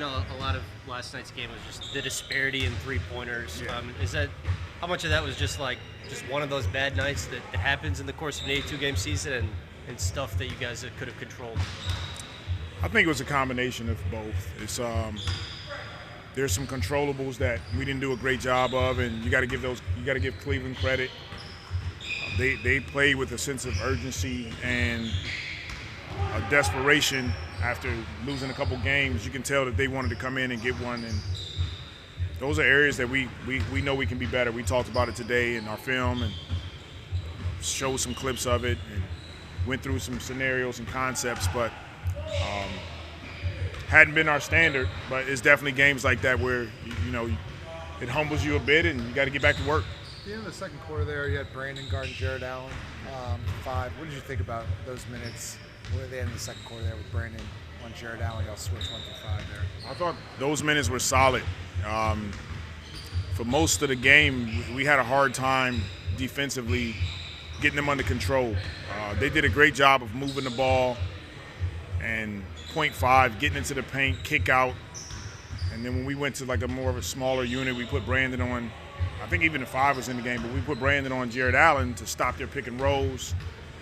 know a lot of last night's game was just the disparity in three-pointers. Yeah. Is that how much of that was just one of those bad nights that happens in the course of an 82-game season and stuff that you guys could have controlled? I think it was a combination of both. It's there's some controllables that we didn't do a great job of, and you got to give Cleveland credit. They played with a sense of urgency and a desperation after losing a couple games. You can tell that they wanted to come in and get one, and those are areas that we know we can be better. We talked about it today in our film and showed some clips of it and went through some scenarios and concepts, but hadn't been our standard. But it's definitely games like that where it humbles you a bit and you got to get back to work. At the end of the second quarter there, you had Brandon guarding Jared Allen, 5. What did you think about those minutes at the end of the second quarter there with Brandon on Jared Allen? Y'all switched 1 through 5 there. I thought those minutes were solid. For most of the game, we had a hard time defensively getting them under control. They did a great job of moving the ball and 0.5, getting into the paint, kick out. And then when we went to like a more of a smaller unit, we put Brandon on. I think even the 5 was in the game, but we put Brandon on Jared Allen to stop their pick and rolls,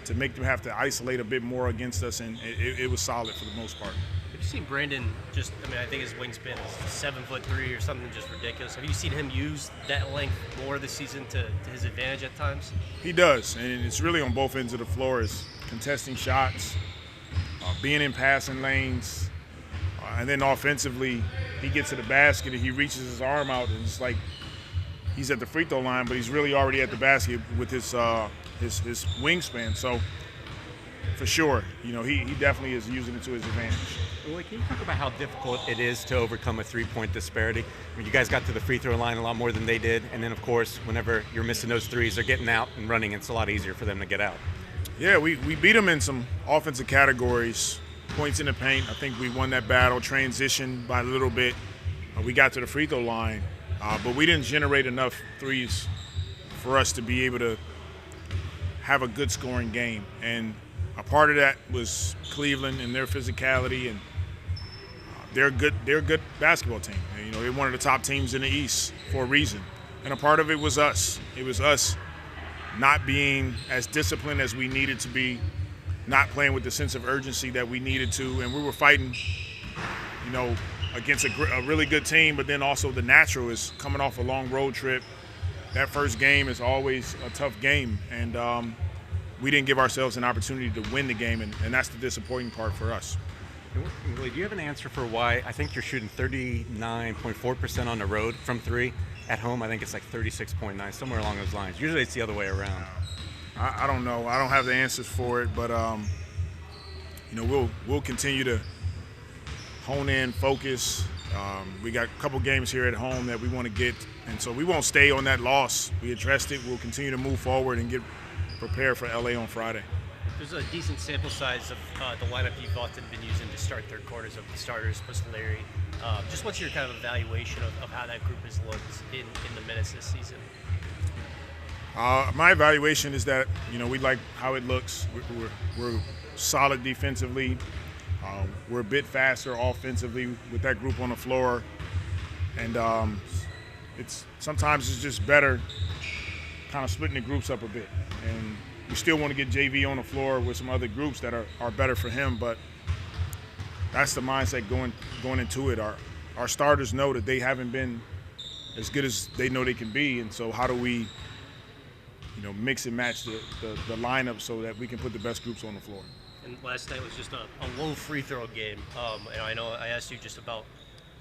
to make them have to isolate a bit more against us, and it was solid for the most part. Have you seen Brandon I think his wingspan is 7'3" or something just ridiculous. Have you seen him use that length more this season to his advantage at times? He does, and it's really on both ends of the floor. Is contesting shots, being in passing lanes, and then offensively, he gets to the basket and he reaches his arm out, and it's like he's at the free throw line, but he's really already at the basket with his wingspan. So for sure, he definitely is using it to his advantage. Willie, can you talk about how difficult it is to overcome a three-point disparity? I mean, you guys got to the free throw line a lot more than they did, and then, of course, whenever you're missing those threes, they're getting out and running, and it's a lot easier for them to get out. Yeah, we beat them in some offensive categories. Points in the paint, I think we won that battle. Transition by a little bit. We got to the free throw line, but we didn't generate enough threes for us to be able to have a good scoring game. And a part of that was Cleveland and their physicality, and they're a good basketball team. They're one of the top teams in the East for a reason. And a part of it was us. It was us not being as disciplined as we needed to be, not playing with the sense of urgency that we needed to, and we were fighting, against a really good team, but then also the natural is coming off a long road trip. That first game is always a tough game, and we didn't give ourselves an opportunity to win the game, and that's the disappointing part for us. Willie, do you have an answer for why I think you're shooting 39.4% on the road from 3? At home, I think it's like 36.9, somewhere along those lines. Usually it's the other way around. I don't know. I don't have the answers for it, but we'll continue to hone in, focus. We got a couple games here at home that we want to get, and so we won't stay on that loss. We addressed it. We'll continue to move forward and get prepared for LA on Friday. There's a decent sample size of the lineup you've often been using to start third quarters of the starters plus Larry. Just what's your kind of evaluation of how that group has looked in the minutes this season? My evaluation is that we like how it looks. We're solid defensively. We're a bit faster offensively with that group on the floor, and sometimes it's just better kind of splitting the groups up a bit. And we still want to get JV on the floor with some other groups that are better for him, but that's the mindset going into it. Our starters know that they haven't been as good as they know they can be, and so how do we mix and match the lineup so that we can put the best groups on the floor. And last night was just a low free throw game. And I know I asked you just about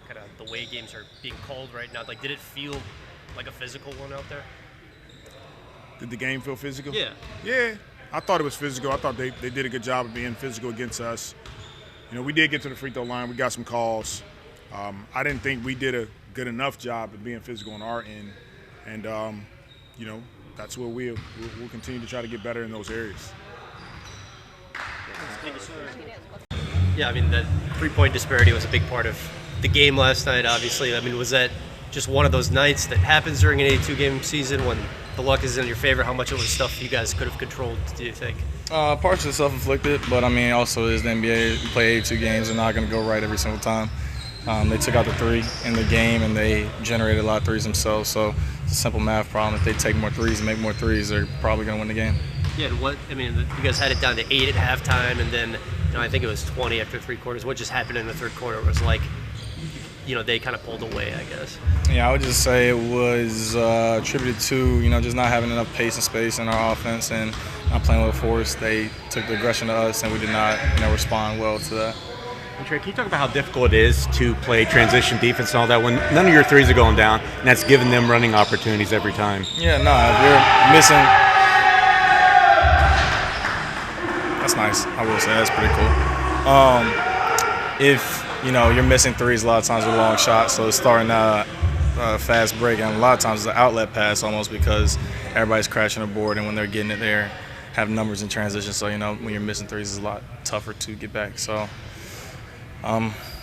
kind of the way games are being called right now. Like, did it feel like a physical one out there? Did the game feel physical? Yeah. Yeah, I thought it was physical. I thought they did a good job of being physical against us. We did get to the free throw line. We got some calls. I didn't think we did a good enough job of being physical on our end. And, that's where we'll continue to try to get better in those areas. Yeah, the three-point disparity was a big part of the game last night, obviously. Was that just one of those nights that happens during an 82-game season when the luck is in your favor? How much of it was stuff you guys could have controlled, do you think? Partially self-inflicted, but also it is the NBA. We play 82 games. They're not going to go right every single time. They took out the three in the game, and they generated a lot of threes themselves. So it's a simple math problem. If they take more threes and make more threes, they're probably going to win the game. Yeah, you guys had it down to 8 at halftime, and then I think it was 20 after 3 quarters. What just happened in the third quarter was like, they kind of pulled away, I guess. Yeah, I would just say it was attributed to, just not having enough pace and space in our offense and not playing with force. They took the aggression to us, and we did not, respond well to that. And Trey, can you talk about how difficult it is to play transition defense and all that when none of your threes are going down, and that's giving them running opportunities every time? Yeah, no, if you're missing. That's nice. I will say that's pretty cool. If you're missing threes a lot of times with long shots, so it's starting a fast break, and a lot of times it's an outlet pass almost because everybody's crashing the board, and when they're getting it there, have numbers in transition. So when you're missing threes, it's a lot tougher to get back. So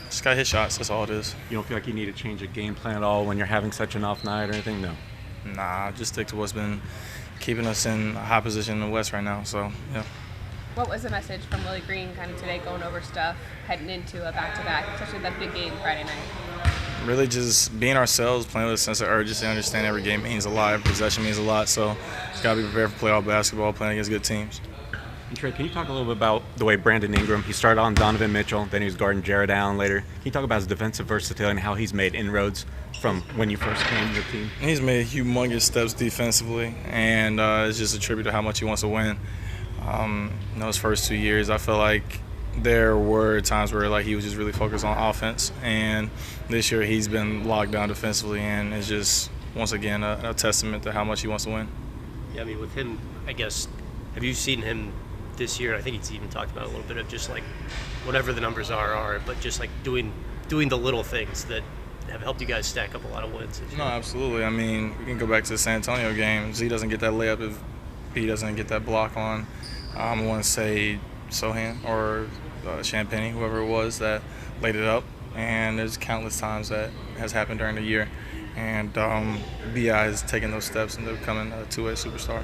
just gotta hit shots. That's all it is. You don't feel like you need to change a game plan at all when you're having such an off night or anything? No. Nah, just stick to what's been keeping us in a high position in the West right now. So yeah. What was the message from Willie Green kind of today going over stuff, heading into a back-to-back, especially that big game Friday night? Really just being ourselves, playing with a sense of urgency, understand every game means a lot, every possession means a lot, so just got to be prepared for playoff basketball, playing against good teams. And Trey, can you talk a little bit about the way Brandon Ingram, he started on Donovan Mitchell, then he was guarding Jared Allen later. Can you talk about his defensive versatility and how he's made inroads from when you first came to the team? He's made humongous steps defensively, and it's just a tribute to how much he wants to win. Those first 2 years, I feel like there were times where he was just really focused on offense, and this year he's been locked down defensively, and it's just once again a testament to how much he wants to win. Yeah, with him, I guess, have you seen him this year? I think he's even talked about a little bit of just whatever the numbers are, but just doing the little things that have helped you guys stack up a lot of wins. No, absolutely. We can go back to the San Antonio game. Z doesn't get that layup if he doesn't get that block on. I want to say Sohan or Champagne, whoever it was that laid it up. And there's countless times that has happened during the year. And B.I. has taken those steps into becoming a two-way superstar.